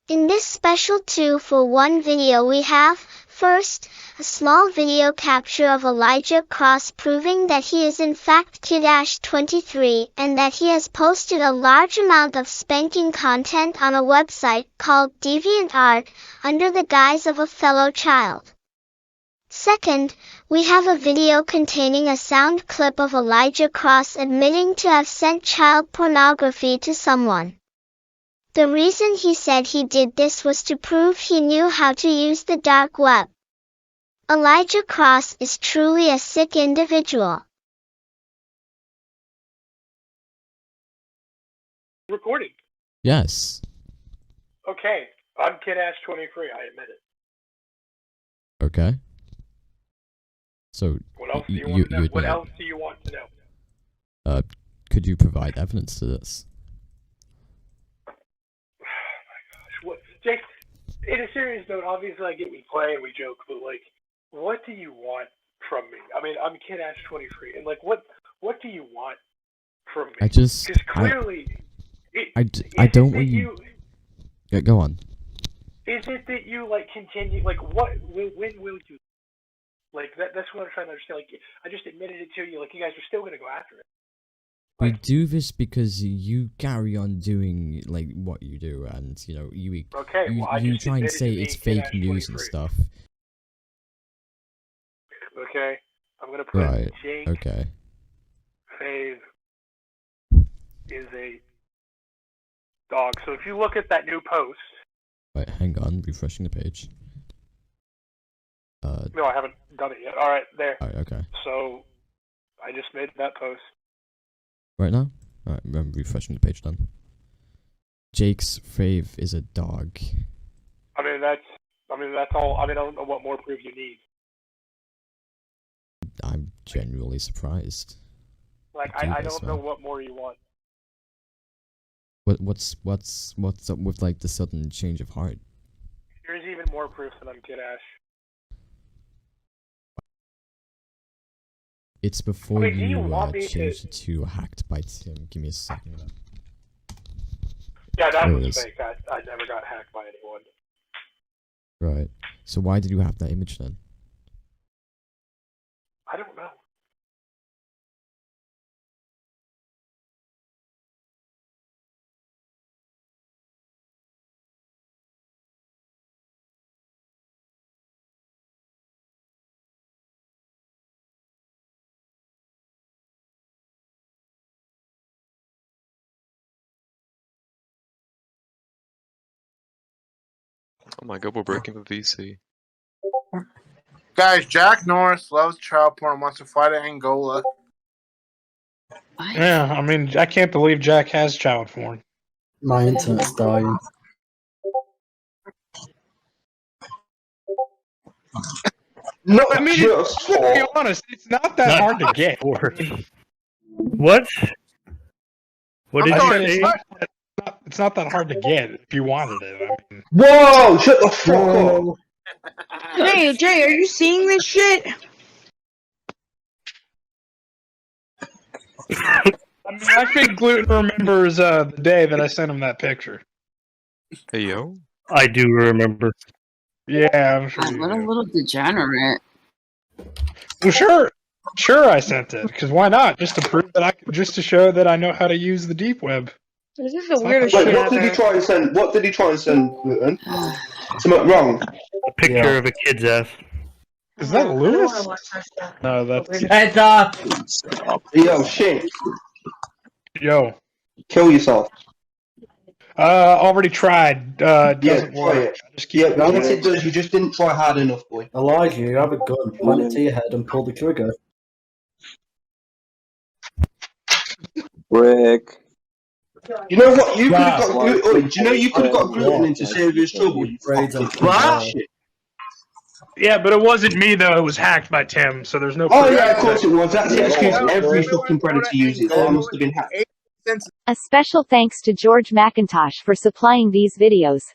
In this special 2-for-1 video we have, first, a small video capture of Elijah Cross proving that he is in fact Kid-23 and that he has posted a large amount of spanking content on a website called DeviantArt under the guise of a fellow child. Second, we have a video containing a sound clip of Elijah Cross admitting to have sent child pornography to someone. The reason he said he did this was to prove he knew how to use the dark web. Elijah Cross is truly a sick individual. Recording. Yes. Okay, I'm Kid-23, I admit it. Okay. So, What else do you want to know? What else do you want to know? Could you provide evidence to this? What, Jake, in a serious note, obviously I get we play and we joke, but like, what do you want from me? I mean, I'm Kid-23, and like, what do you want from me? Because clearly, I don't want you. Go on. Is it that you like continue? Like, when will you? Like that's what I'm trying to understand. Like, I just admitted it to you. Like, you guys are still gonna go after it. We do this because you carry on doing like what you do, and you know you try and say it's fake news and stuff. Okay, I'm gonna put Jake. Okay. Fave is a dog. So if you look at that new post. Wait, hang on. Refreshing the page. No, I haven't done it yet. All right, there. Alright, okay. So I just made that post. Right now? Alright, I'm refreshing the page then. Jake's fave is a dog. I mean that's all. I mean, I don't know what more proof you need. I'm genuinely surprised. Like I don't know what more you want. What's up with like the sudden change of heart? Here's even more proof that I'm Kid-Ash. It's before okay, you changed it to hacked by Tim. Give me a second. Yeah, that was fake. I never got hacked by anyone. Right. So why did you have that image then? I don't know. Oh my god, we're breaking the VC. Guys, Jack Norris loves child porn and wants to fight in Angola. Yeah, I mean, I can't believe Jack has child porn. My internet's dying. No, I mean, to be honest, it's not that hard to get. What? What did you say? It's not that hard to get if you wanted it. I mean. Whoa! Shut the fuck up! Jay, are you seeing this shit? I mean, I think Gluten remembers the day that I sent him that picture. Hey, yo. I do remember. Yeah, I'm sure. What a little degenerate. Well, sure, I sent it because why not? Just to prove that just to show that I know how to use the deep web. This is the weirdest shit What did he try and send? What did he try and send, Gluten? Something wrong? A picture of a kid's ass. Is that Lewis? No, that's... Heads up! Yo, shit. Yo. Kill yourself. Already tried. Doesn't work. Once it does, you just didn't try hard enough, boy. Elijah, you have a gun, point it to your head and pull the trigger. Brick. You know what? You could have got Gluten. Do you know you could have got Gluten into serious trouble? You shit. Yeah, but it wasn't me though. It was hacked by Tim, so there's no. Oh yeah, of course it was. That's the excuse every fucking predator uses. Oh, I must have been hacked. A special thanks to George Macintosh for supplying these videos.